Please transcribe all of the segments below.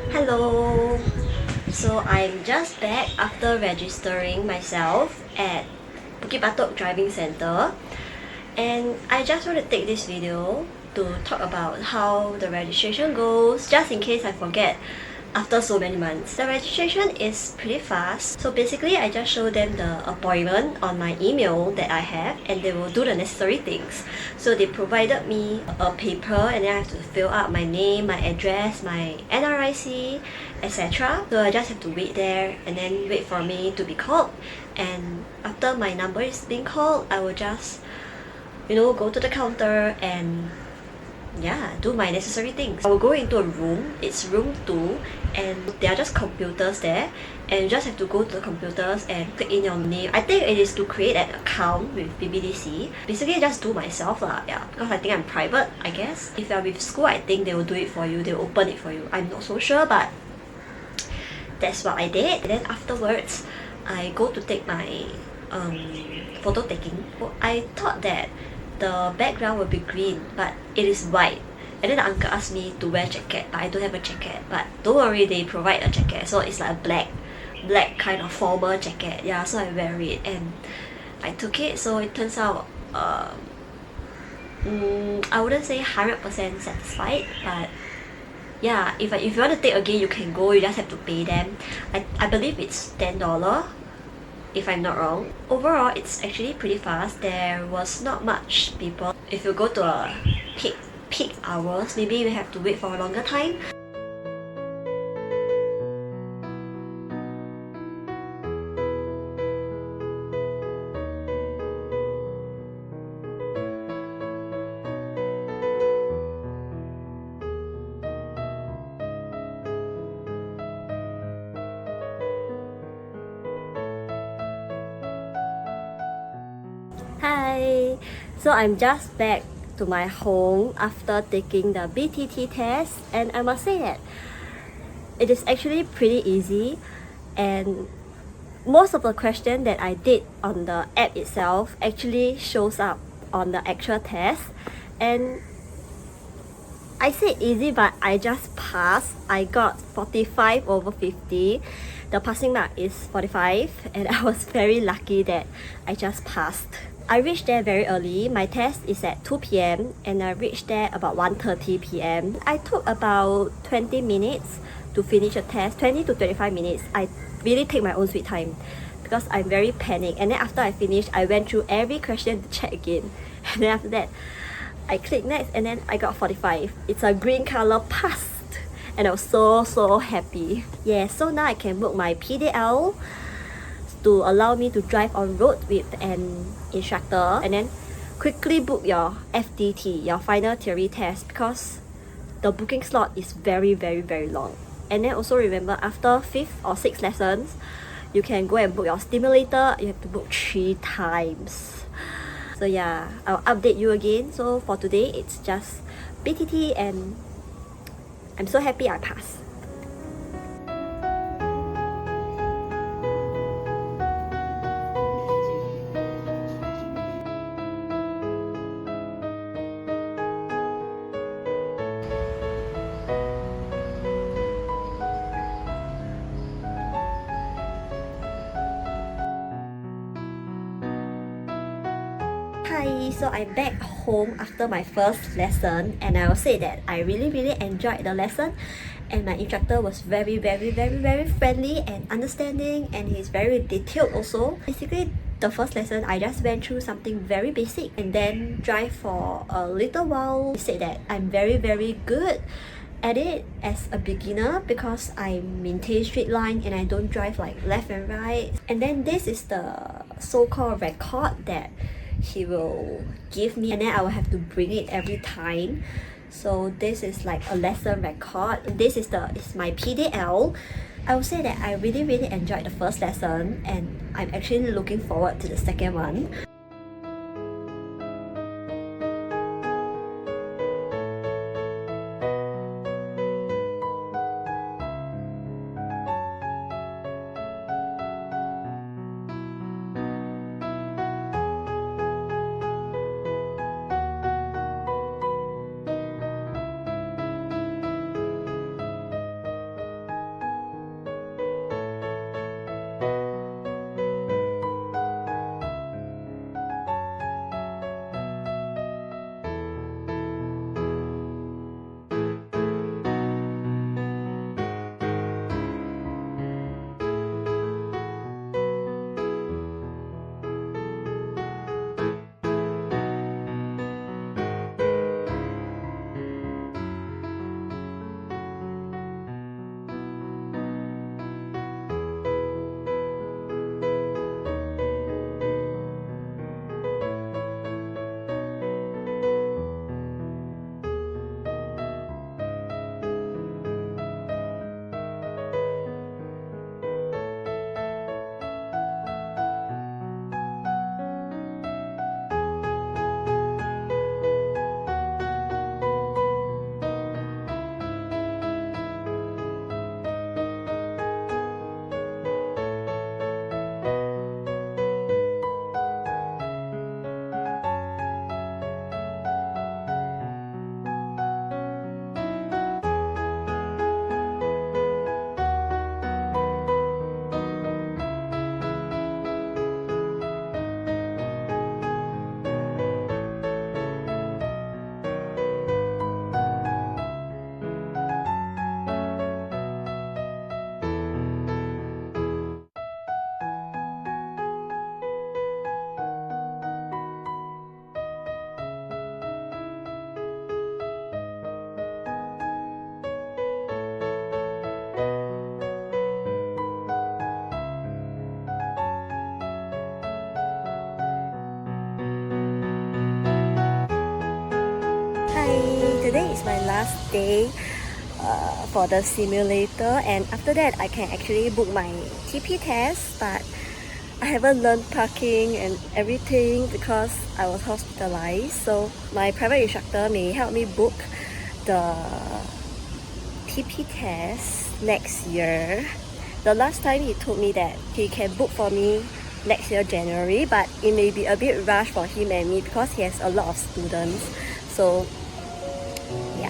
Hello! So I'm just back after registering myself at Bukit Batok Driving Centre, and I just want to take this video to talk about how the registration goes, just in case I forget after so many months. The registration is pretty fast, so basically I just show them the appointment on my email that I have, and they will do the necessary things. So they provided me a paper, and then I have to fill up my name, my address, my NRIC, etc. So I just have to wait there and then wait for me to be called, and after my number is being called, I will just go to the counter and do my necessary things. I will go into a room, it's room 2, and there are just computers there, and you just have to go to the computers and click in your name. I think it is to create an account with BBDC. Basically I just do myself lah, because I think I'm private, I guess. If you're with school, I think they will do it for you, they'll open it for you. I'm not so sure, but that's what I did. And then afterwards, I go to take my photo taking. I thought that the background will be green, but it is white. And then the uncle asked me to wear jacket, but I don't have a jacket. But don't worry, they provide a jacket, so it's like a black kind of formal jacket. Yeah, so I wear it and I took it. So it turns out I wouldn't say 100% satisfied, but yeah, if you want to take again, you can go. You just have to pay them. I believe it's $10, if I'm not wrong. Overall, it's actually pretty fast. There was not much people. If you go to a peak hours, maybe you have to wait for a longer time. Hi! So I'm just back to my home after taking the BTT test, and I must say that it is actually pretty easy, and most of the questions that I did on the app itself actually shows up on the actual test. And I said easy, but I just passed. I got 45 over 50. The passing mark is 45, and I was very lucky that I just passed. I reached there very early. My test is at 2 p.m. and I reached there about 1:30 p.m. I took about 20 minutes to finish a test, 20 to 25 minutes. I really take my own sweet time because I'm very panicked. And then after I finished, I went through every question to check again. And then after that, I clicked next, and then I got 45. It's a green color passed, and I was so happy. Yeah, so now I can book my PDL to allow me to drive on road with an instructor, and then quickly book your FTT, your final theory test, because the booking slot is very long. And then also remember, after 5th or 6th lessons, you can go and book your stimulator. You have to book 3 times. So yeah, I'll update you again. So for today, it's just BTT, and I'm so happy I passed. Hi, so I'm back home after my first lesson, and I will say that I really enjoyed the lesson, and my instructor was very friendly and understanding, and he's very detailed also. Basically, the first lesson I just went through something very basic and then drive for a little while. He said that I'm very good at it as a beginner because I maintain straight line and I don't drive like left and right. And then this is the so-called record that he will give me, and then I will have to bring it every time. So this is like a lesson record. This is my PDL. I would say that I really enjoyed the first lesson, and I'm actually looking forward to the second one. today is my last day for the simulator, and after that I can actually book my TP test, but I haven't learned parking and everything because I was hospitalized. So my private instructor may help me book the TP test next year. The last time he told me that he can book for me next year January, but it may be a bit rush for him and me because he has a lot of students. So yeah.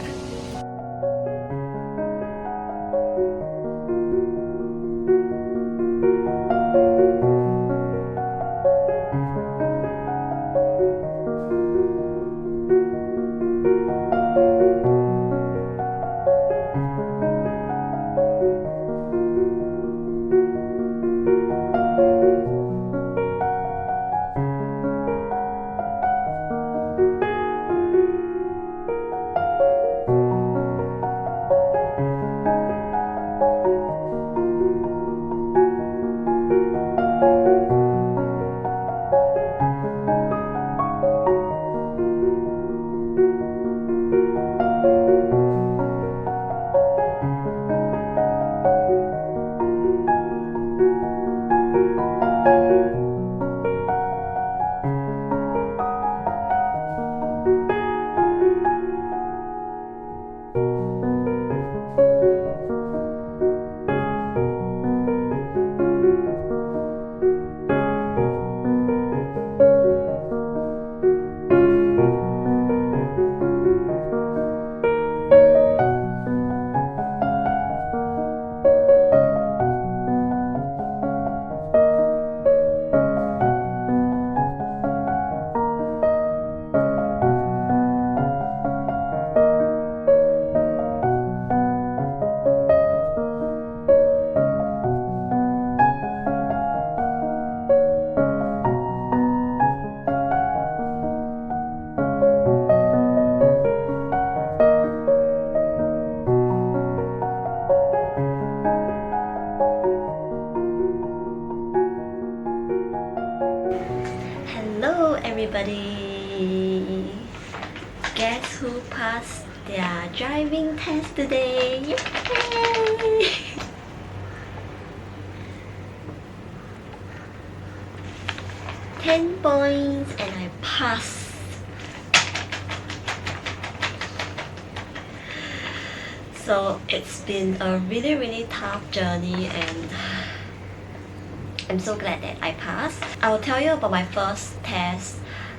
Hello everybody! Guess who passed their driving test today? Yay! 10 points and I passed. So it's been a really tough journey, and I'm so glad that I passed. I will tell you about my first test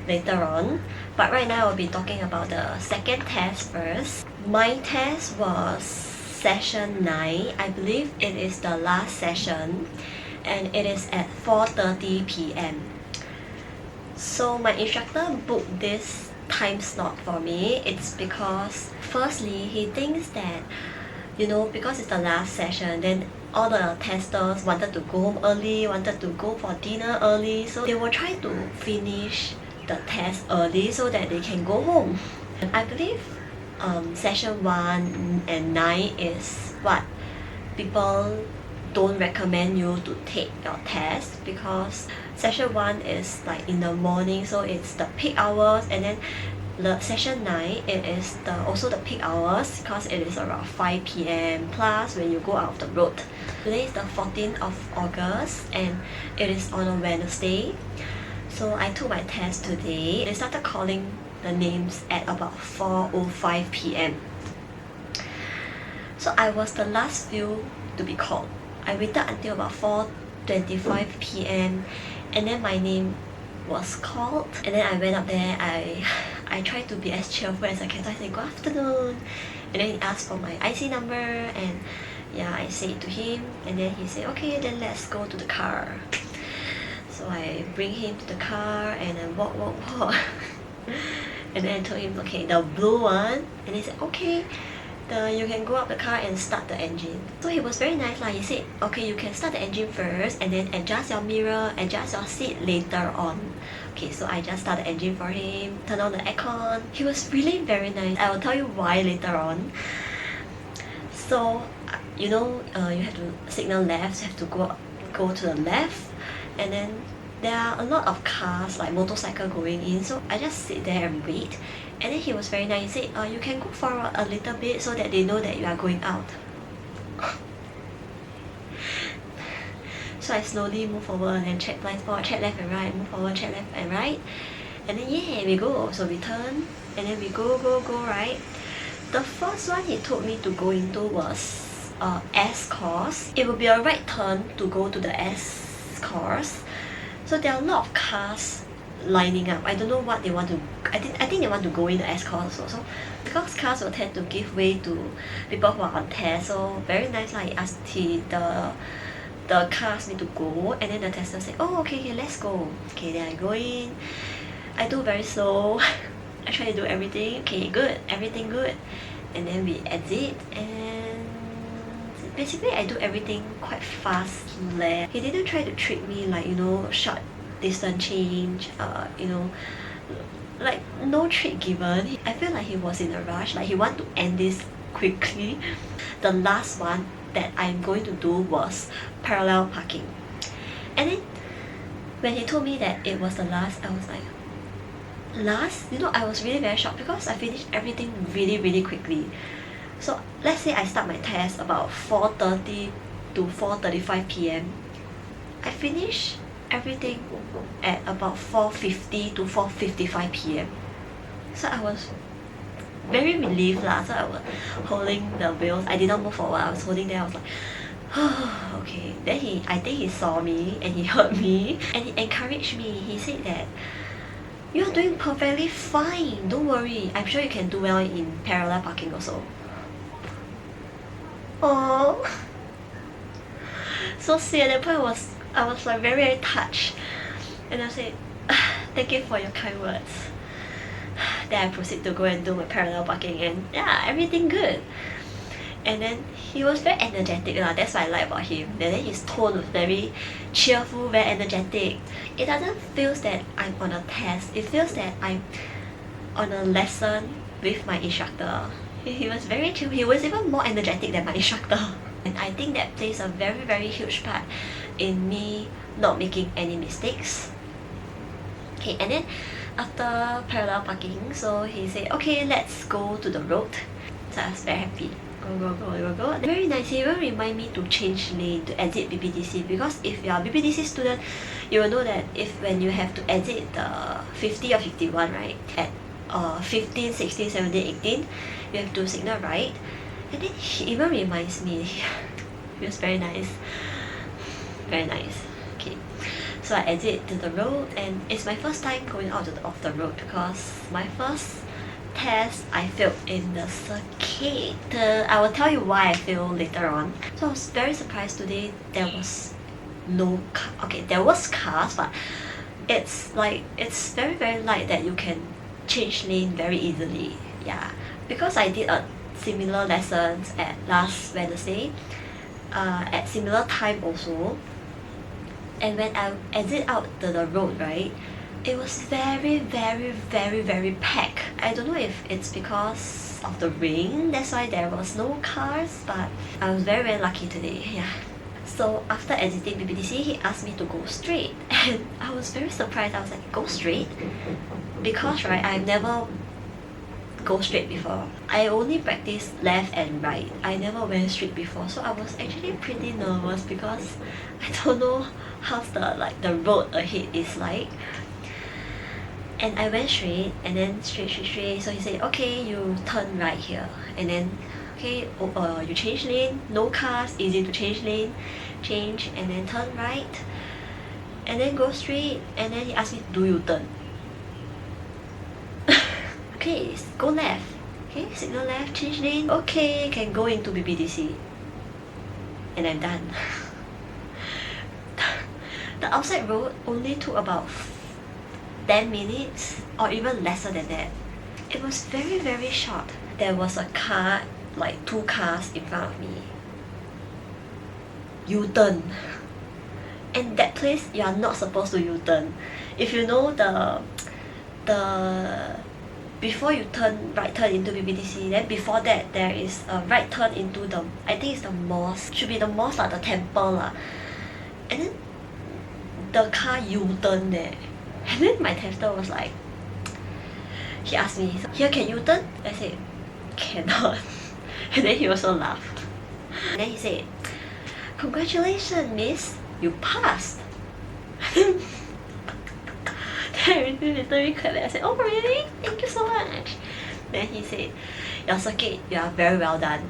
later on, but right now I'll be talking about the second test first. My test was session 9. I believe it is the last session, and it is at 4:30 p.m. So my instructor booked this time slot for me. It's because firstly, he thinks that, you know, because it's the last session, then all the testers wanted to go home early, wanted to go for dinner early, so they will try to finish the test early so that they can go home. And I believe session 1 and 9 is what people don't recommend you to take your test, because session 1 is like in the morning, so it's the peak hours, and then the session 9, it is also the peak hours because it is around 5 p.m. plus when you go out of the road. Today is the 14th of August and it is on a Wednesday. So I took my test today. They started calling the names at about 4:05 p.m. So I was the last few to be called. I waited until about 4:25 p.m. and then my name was called, and then I went up there. I tried to be as cheerful as I can. So I said, "Good afternoon," and then he asked for my IC number, and yeah, I said it to him, and then he said, "Okay, then let's go to the car." So I bring him to the car and then walk. And then I told him, "Okay, the blue one," and he said, "Okay, you can go up the car and start the engine." So he was very nice lah. He said, "Okay, you can start the engine first and then adjust your mirror, adjust your seat later on." Okay, so I just started the engine for him, turn on the aircon. He was really very nice. I will tell you why later on. So, you know, you have to signal left, you have to go to the left, and then there are a lot of cars, like motorcycle going in, so I just sit there and wait. And then he was very nice. He said, you can go forward a little bit so that they know that you are going out. So I slowly move forward and check blind spot, check left and right, move forward, check left and right. And then yeah, we go. So we turn and then we go, right? The first one he told me to go into was S course. It will be a right turn to go to the S course. So there are a lot of cars lining up. I don't know what they want to. I think they want to go in the S course also. Because cars will tend to give way to people who are on test. So very nice. Like the cars need to go, and then the tester said, oh okay, let's go. Okay, then I go in. I do very slow. I try to do everything. Okay, good, everything good. And then we exit, and basically I do everything quite fast. He didn't try to trick me like, you know, short distance change, you know, like no trick given. I feel like he was in a rush, like he want to end this quickly. The last one that I'm going to do was parallel parking. And then when he told me that it was the last, I was like, last? You know, I was really very shocked because I finished everything really quickly. So let's say I start my test about 4:30 to 4:35 p.m. I finish everything at about 4:50 to 4:55 p.m. So I was very relieved lah. So I was holding the wheels. I didn't move forward. I was holding there. I was like, oh, okay. Then I think he saw me and he heard me and he encouraged me. He said that you're doing perfectly fine. Don't worry. I'm sure you can do well in parallel parking also. Oh, so sweet. At that point I was like very touched, and I said, thank you for your kind words. Then I proceed to go and do my parallel parking, and yeah, everything good. And then he was very energetic lah. That's what I like about him. And then his tone was very cheerful, very energetic. It doesn't feel that I'm on a test. It feels that I'm on a lesson with my instructor. He was very chill. He was even more energetic than my instructor. And I think that plays a very huge part in me not making any mistakes. Okay, and then after parallel parking, so he said, okay, let's go to the road. So I was very happy. Go. Very nice. He will remind me to change lane to exit BBDC, because if you are a BBDC student, you will know that if when you have to exit the 50 or 51, right, at 15, 16, 17, 18, you have to signal right. And then he even reminds me. He was very nice. Very nice. Okay. So I exit to the road, and it's my first time going out of the road because my first test I failed in the circuit. I will tell you why I failed later on. So I was very surprised today there was no car. Okay, there was cars, but it's very light that you can change lane very easily. Yeah, because I did a similar lessons at last Wednesday, at similar time also. And when I exit out to the road, right, it was very packed. I don't know if it's because of the rain, that's why there was no cars, but I was very lucky today. Yeah. So after exiting BBDC, he asked me to go straight, and I was very surprised. I was like, go straight? Because right, I've never go straight before. I only practiced left and right. I never went straight before, so I was actually pretty nervous because I don't know how's the road ahead is like. And I went straight, and then straight. So he said, okay, you turn right here, and then okay, you change lane, no cars, easy to change lane, change, and then turn right, and then go straight, and then he asked me, do you turn? Okay, go left. Okay, signal left, change lane. Okay, can go into BBDC. And I'm done. The outside road only took about 10 minutes or even lesser than that. It was very short. There was a car, like 2 cars in front of me. U-turn. And that place, you are not supposed to U-turn. If you know the before you turn right turn into BBDC, then before that there is a right turn into the, I think it's the mosque, should be the mosque lah, the temple lah. And then the car U-turn there, and then my tester was like, he asked me, here can you turn? I said, cannot. And then he also laughed. And then he said, congratulations miss, you passed. Then I literally clapped. I said, oh really? Thank you so much. Then he said, your circuit, you are very well done.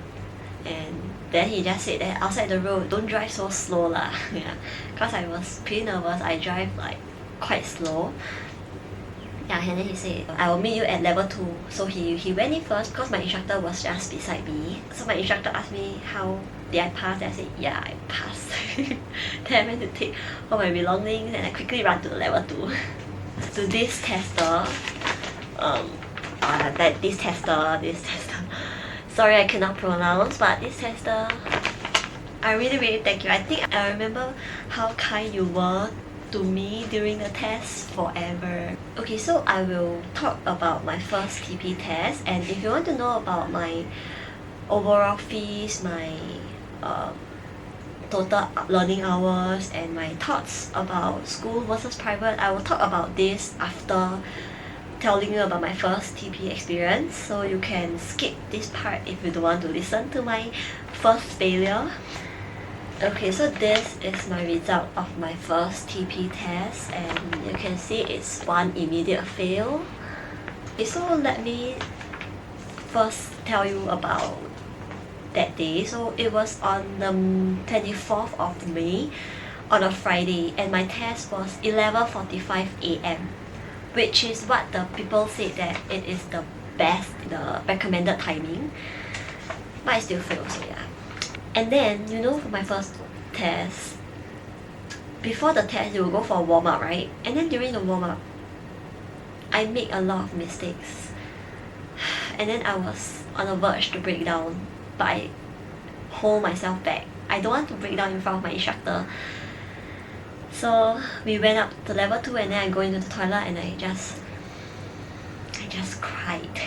And then he just said that outside the road, don't drive so slow lah. Yeah, because I was pretty nervous. I drive like quite slow. Yeah, and then he said, I will meet you at level 2. So he went in first because my instructor was just beside me. So my instructor asked me how did I pass. And I said, yeah, I passed. Then I went to take all my belongings and I quickly ran to level 2. To this tester, this tester. Sorry, I cannot pronounce, but this tester, I really thank you. I think I remember how kind you were to me during the test forever. Okay, so I will talk about my first TP test, and if you want to know about my overall fees, my total learning hours, and my thoughts about school versus private, I will talk about this after telling you about my first TP experience, so you can skip this part if you don't want to listen to my first failure. Okay, so this is my result of my first TP test, and you can see it's one immediate fail. Okay, so let me first tell you about that day. So it was on the 24th of May on a Friday, and my test was 11:45 AM, which is what the people said that it is the best, the recommended timing. But I still failed, so yeah. And then, you know, for my first test, before the test you will go for a warm-up, right? And then during the warm-up, I made a lot of mistakes. And then I was on the verge to break down, but I hold myself back. I don't want to break down in front of my instructor. So we went up to level 2, and then I go into the toilet and I just cried.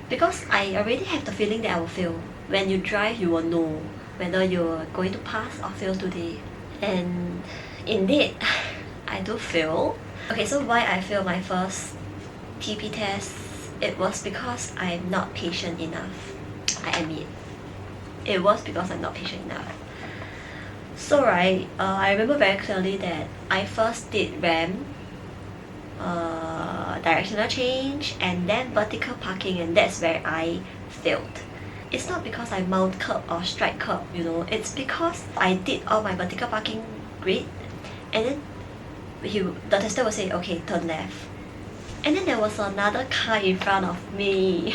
Because I already have the feeling that I will fail. When you drive, you will know whether you're going to pass or fail today. And indeed, I do fail. Okay, so why I failed my first TP test? It was because I'm not patient enough. I admit. It was because I'm not patient enough. So right, I remember very clearly that I first did ramp, directional change, and then vertical parking, and that's where I failed. It's not because I mount curb or strike curb, you know, it's because I did all my vertical parking great, and then the tester will say, okay, turn left. And then there was another car in front of me.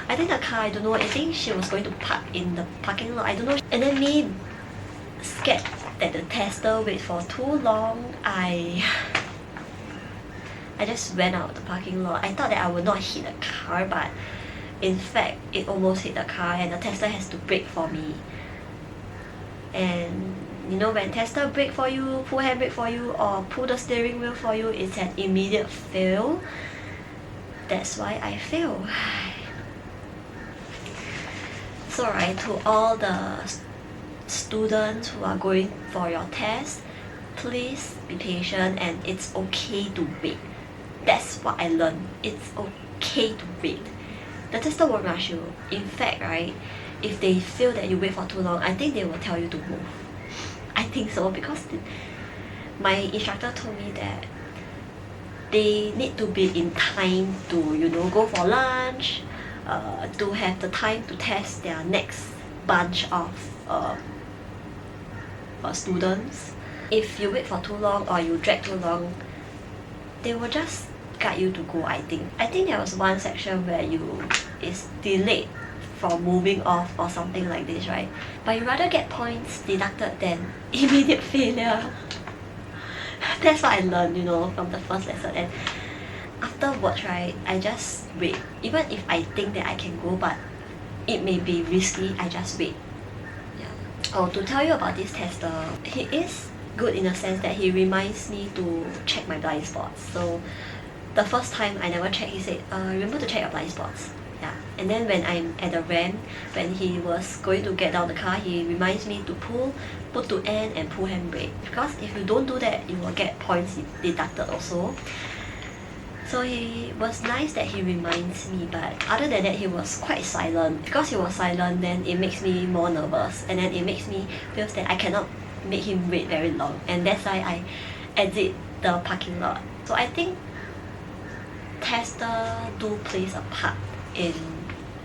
I think the car, I don't know, I think she was going to park in the parking lot, I don't know. And then me, scared that the tester wait for too long, I just went out of the parking lot. I thought that I would not hit the car, but in fact, it almost hit the car, and the tester has to brake for me. And you know, when tester brake for you, pull handbrake for you, or pull the steering wheel for you, it's an immediate fail. That's why I fail. So right, to all the students who are going for your test, please be patient, and it's okay to wait. That's what I learned. It's okay to wait. The tester won't rush you. In fact, right, if they feel that you wait for too long, I think they will tell you to move. I think so, because my instructor told me that they need to be in time to, you know, go for lunch, to have the time to test their next bunch of students. If you wait for too long or you drag too long, they will just guide you to go, I think. I think there was one section where is delayed from moving off or something like this, right? But you rather get points deducted than immediate failure. That's what I learned, you know, from the first lesson. And afterwards, right, I just wait. Even if I think that I can go, but it may be risky, I just wait. Yeah. Oh, to tell you about this tester, he is good in the sense that he reminds me to check my blind spots. So the first time I never checked, he said, remember to check your blind spots. Yeah. And then when I'm at the ramp, when he was going to get down the car, he reminds me to put to end and pull handbrake. Because if you don't do that, you will get points deducted also. So he was nice that he reminds me, but other than that he was quite silent. Because he was silent, then it makes me more nervous, and then it makes me feel that I cannot make him wait very long, and that's why I exit the parking lot. So I think tester do plays a part in,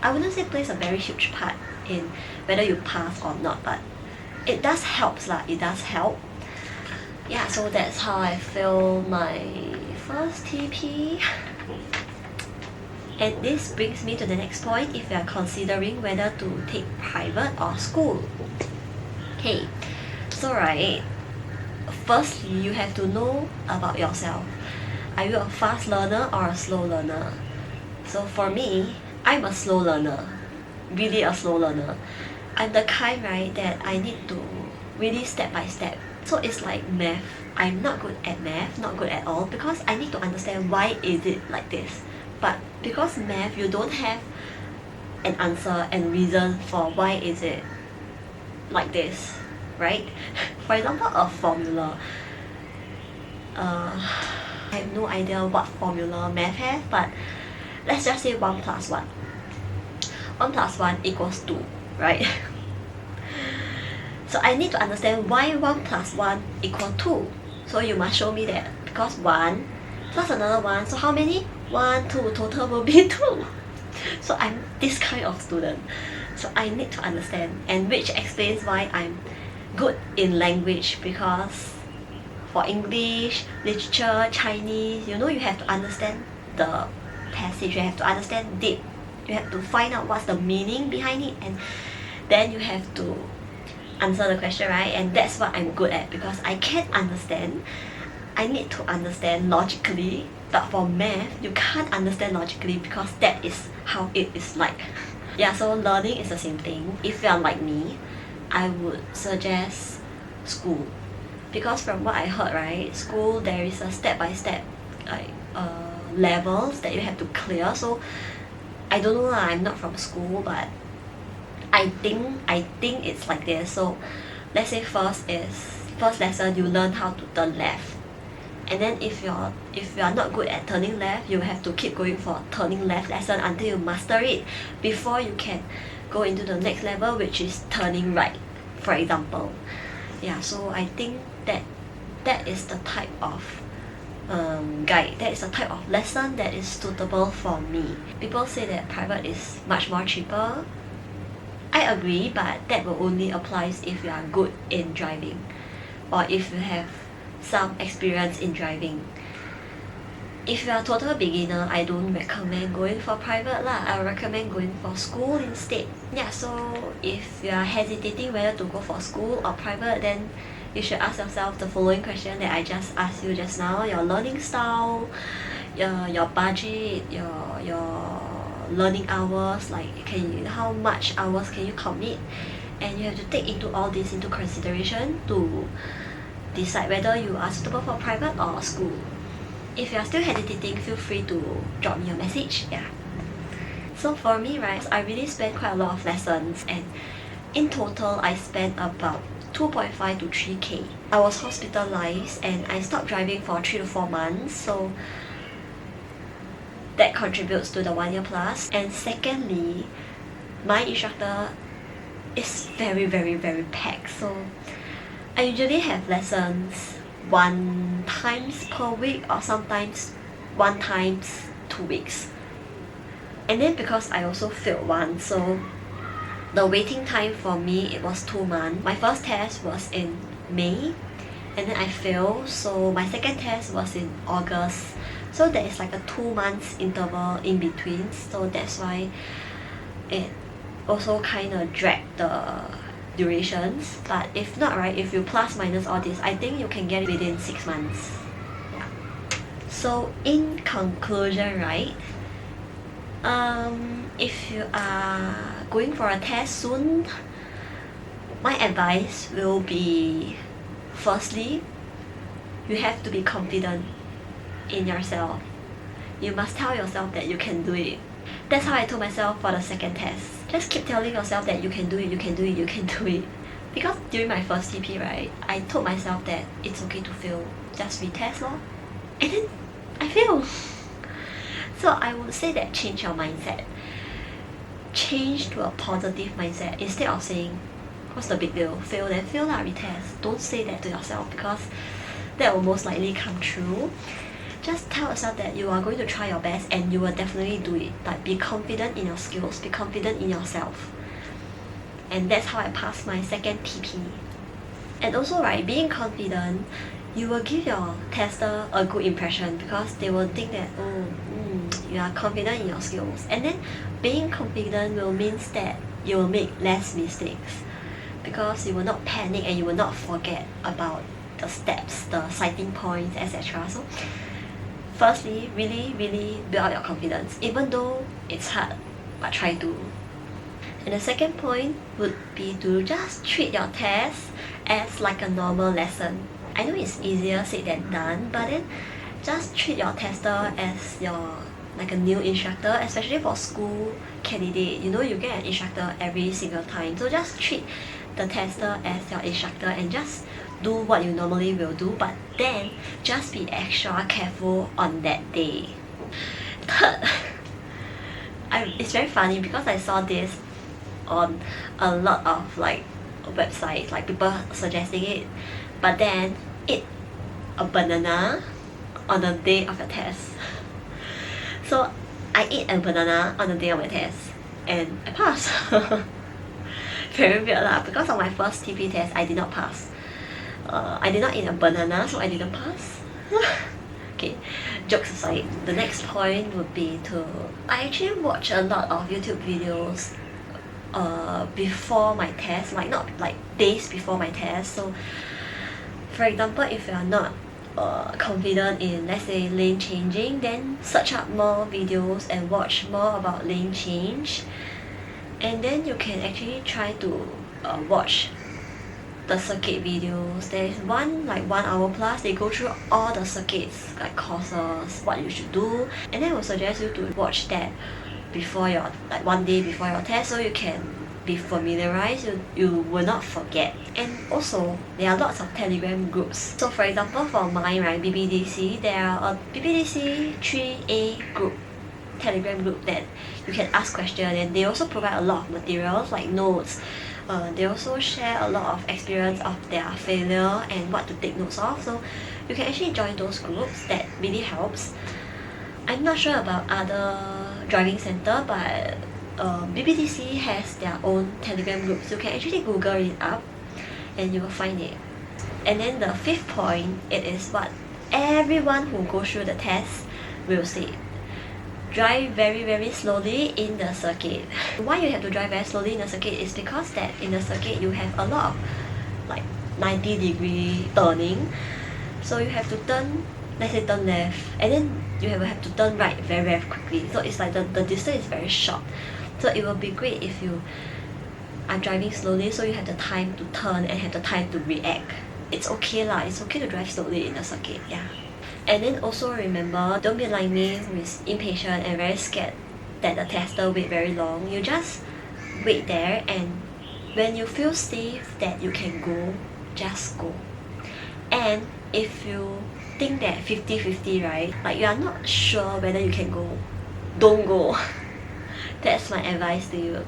I wouldn't say plays a very huge part in whether you pass or not, but it does helps lah, it does help. Yeah, so that's how I failed my first TP. And this brings me to the next point, if you are considering whether to take private or school. Okay, so right, firstly you have to know about yourself. Are you a fast learner or a slow learner? So for me, I'm a slow learner, really a slow learner. I'm the kind, right, that I need to really step by step. So it's like math. I'm not good at math, not good at all, because I need to understand why is it like this. But because math, you don't have an answer and reason for why is it like this, right? For example, a formula. I have no idea what formula math has, but let's just say 1 plus 1. 1 plus 1 equals 2, right? So I need to understand why 1 plus 1 equals 2. So you must show me that, because 1 plus another 1, so how many? 1, 2, total will be 2. So I'm this kind of student. So I need to understand, and which explains why I'm good in language, because for English, literature, Chinese, you know, you have to understand the passage, you have to understand deep, you have to find out what's the meaning behind it, and then you have to answer the question, right? And that's what I'm good at, because I can understand. I need to understand logically, but for math, you can't understand logically, because that is how it is like. Yeah, so learning is the same thing. If you are like me, I would suggest school. Because from what I heard, right, school there is a step-by-step like levels that you have to clear. So I don't know lah, I'm not from school, but I think it's like this. So let's say first lesson you learn how to turn left, and then if you are not good at turning left, you have to keep going for turning left lesson until you master it before you can go into the next level, which is turning right, for example. Yeah, so I think that is the type of guide, that is the type of lesson that is suitable for me. People say that private is much more cheaper. I agree, but that will only apply if you are good in driving, or if you have some experience in driving. If you are a total beginner, I don't recommend going for private lah. I recommend going for school instead. Yeah, so if you are hesitating whether to go for school or private, then you should ask yourself the following question that I just asked you just now: your learning style, your budget, your learning hours, like how much hours can you commit, and you have to take into all this into consideration to decide whether you are suitable for private or school. If you are still hesitating, feel free to drop me a message. Yeah. So for me, right, I really spent quite a lot of lessons, and in total I spent about 2.5 to 3k. I was hospitalized and I stopped driving for 3 to 4 months, so that contributes to the 1 year plus. And secondly, my instructor is very packed, so I usually have lessons 1 times per week, or sometimes 1 times 2 weeks. And then because I also failed once, so the waiting time for me, it was 2 months. My first test was in May, and then I failed, so my second test was in August. So there is like a 2 months interval in between, so that's why it also kind of dragged the durations. But if not, right, if you plus minus all this, I think you can get it within 6 months. Yeah. So in conclusion, right, if you are going for a test soon, my advice will be, firstly, you have to be confident in yourself. You must tell yourself that you can do it. That's how I told myself for the second test. Just keep telling yourself that you can do it, you can do it, you can do it. Because during my first TP, right, I told myself that it's okay to fail, just retest lor. And then I failed. So I would say that change your mindset. Change to a positive mindset instead of saying, what's the big deal? Fail then fail lah, retest. Don't say that to yourself because that will most likely come true. Just tell yourself that you are going to try your best and you will definitely do it. Like, be confident in your skills, be confident in yourself. And that's how I passed my second TP. And also, right, being confident, you will give your tester a good impression because they will think that, you are confident in your skills. And then being confident will mean that you will make less mistakes because you will not panic and you will not forget about the steps, the citing points, etc. So firstly, really build up your confidence, even though it's hard, but try to. And the second point would be to just treat your test as like a normal lesson. I know it's easier said than done, but then just treat your tester as like a new instructor, especially for school candidate. You know, you get an instructor every single time, so just treat the tester as your instructor and just do what you normally will do, but then just be extra careful on that day. Third, it's very funny because I saw this on a lot of like websites, like people suggesting it, but then eat a banana on the day of your test. So I ate a banana on the day of my test and I passed. Very weird lah, because on my first TP test I did not pass. I did not eat a banana, so I didn't pass. Okay, jokes aside, the next point would be to... I actually watch a lot of YouTube videos before my test, like not like days before my test. So for example, if you are not confident in, let's say, lane changing, then search up more videos and watch more about lane change, and then you can actually try to watch the circuit videos. There is one like 1 hour plus, they go through all the circuits, like courses, what you should do, and then I would suggest you to watch that before your, like 1 day before your test, so you can be familiarized, you will not forget. And also there are lots of Telegram groups. So for example, for mine, right, BBDC, there are a BBDC 3A group, Telegram group, that you can ask questions, and they also provide a lot of materials like notes. They also share a lot of experience of their failure and what to take notes of, so you can actually join those groups. That really helps. I'm not sure about other driving center, but BBDC has their own Telegram groups. You can actually Google it up and you will find it. And then the fifth point, it is what everyone who goes through the test will say. Drive very slowly in the circuit. Why you have to drive very slowly in the circuit is because that in the circuit you have a lot of like 90-degree turning. So you have to turn, let's say turn left, and then you have to turn right very quickly. So it's like the distance is very short. So it will be great if you are driving slowly, so you have the time to turn and have the time to react. It's okay lah, it's okay to drive slowly in the circuit, yeah. And then also remember, don't be like me who is impatient and very scared that the tester wait very long. You just wait there, and when you feel safe that you can go, just go. And if you think that 50-50, right, like you are not sure whether you can go, don't go. That's my advice to you.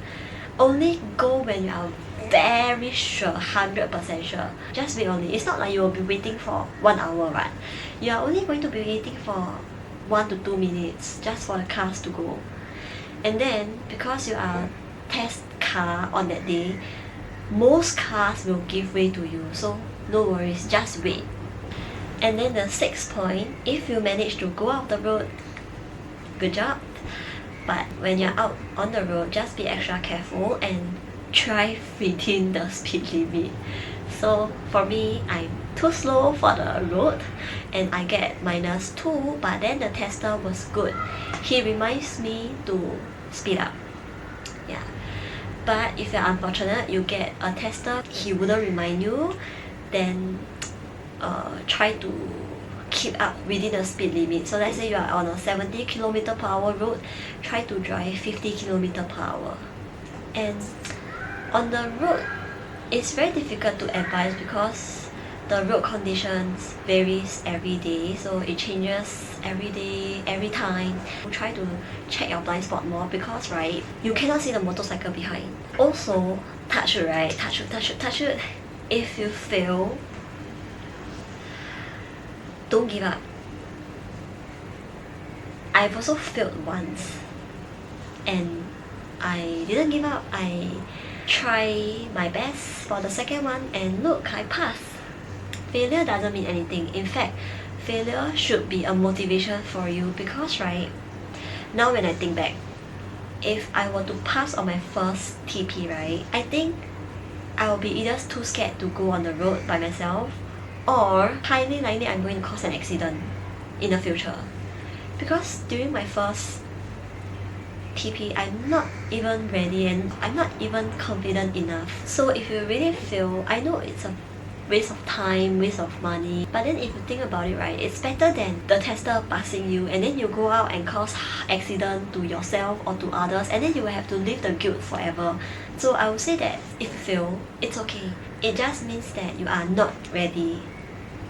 Only go when you are very sure, 100% sure. Just wait only. It's not like you will be waiting for 1 hour, right? You are only going to be waiting for 1 to 2 minutes just for the cars to go. And then because you are test car on that day, most cars will give way to you, so no worries, just wait. And then the sixth point, if you manage to go out the road, good job. But when you're out on the road, just be extra careful and drive within the speed limit. So for me, I'm too slow for the road and I get -2, but then the tester was good. He reminds me to speed up. Yeah. But if you're unfortunate, you get a tester, he wouldn't remind you, then try to keep up within the speed limit. So let's say you are on a 70 km/h road, try to drive 50 km/h. And on the road, it's very difficult to advise because the road conditions varies every day, so it changes every day, every time. Try to check your blind spot more because right, you cannot see the motorcycle behind. Also, touch wood, right? Touch wood. If you fail, don't give up. I've also failed once and I didn't give up. I try my best for the second one and look, I passed. Failure doesn't mean anything. In fact, failure should be a motivation for you because right, now when I think back, if I were to pass on my first TP, right, I think I will be either too scared to go on the road by myself or highly likely I'm going to cause an accident in the future. Because during my first TP, I'm not even ready and I'm not even confident enough. So if you really fail, I know it's a waste of time, waste of money, but then if you think about it right, it's better than the tester passing you and then you go out and cause accident to yourself or to others and then you will have to live the guilt forever. So I would say that if you fail, it's okay. It just means that you are not ready,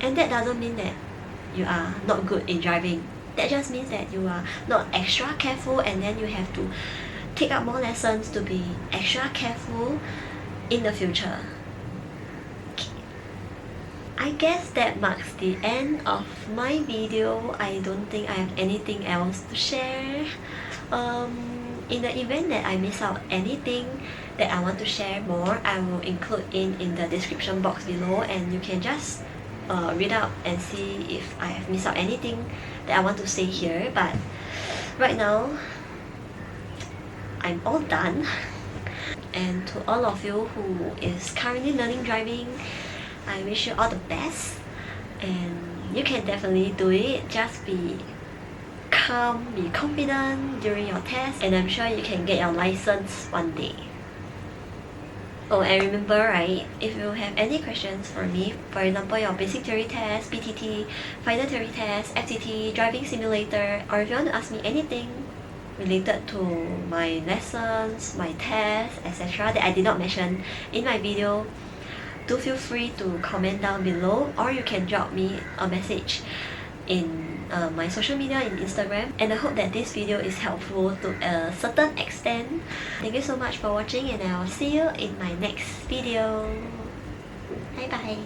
and that doesn't mean that you are not good in driving. That just means that you are not extra careful and then you have to take up more lessons to be extra careful in the future. I guess that marks the end of my video. I don't think I have anything else to share. In the event that I miss out anything that I want to share more, I will include in the description box below and you can just read out and see if I have missed out anything that I want to say here. But right now, I'm all done. And to all of you who is currently learning driving, I wish you all the best and you can definitely do it. Just be calm, be confident during your test and I'm sure you can get your license one day. Oh, and remember right, if you have any questions for me, for example your basic theory test, BTT, final theory test, FTT, driving simulator, or if you want to ask me anything related to my lessons, my tests, etc. that I did not mention in my video, do feel free to comment down below or you can drop me a message in my social media in Instagram. And I hope that this video is helpful to a certain extent. Thank you so much for watching and I will see you in my next video. Bye bye.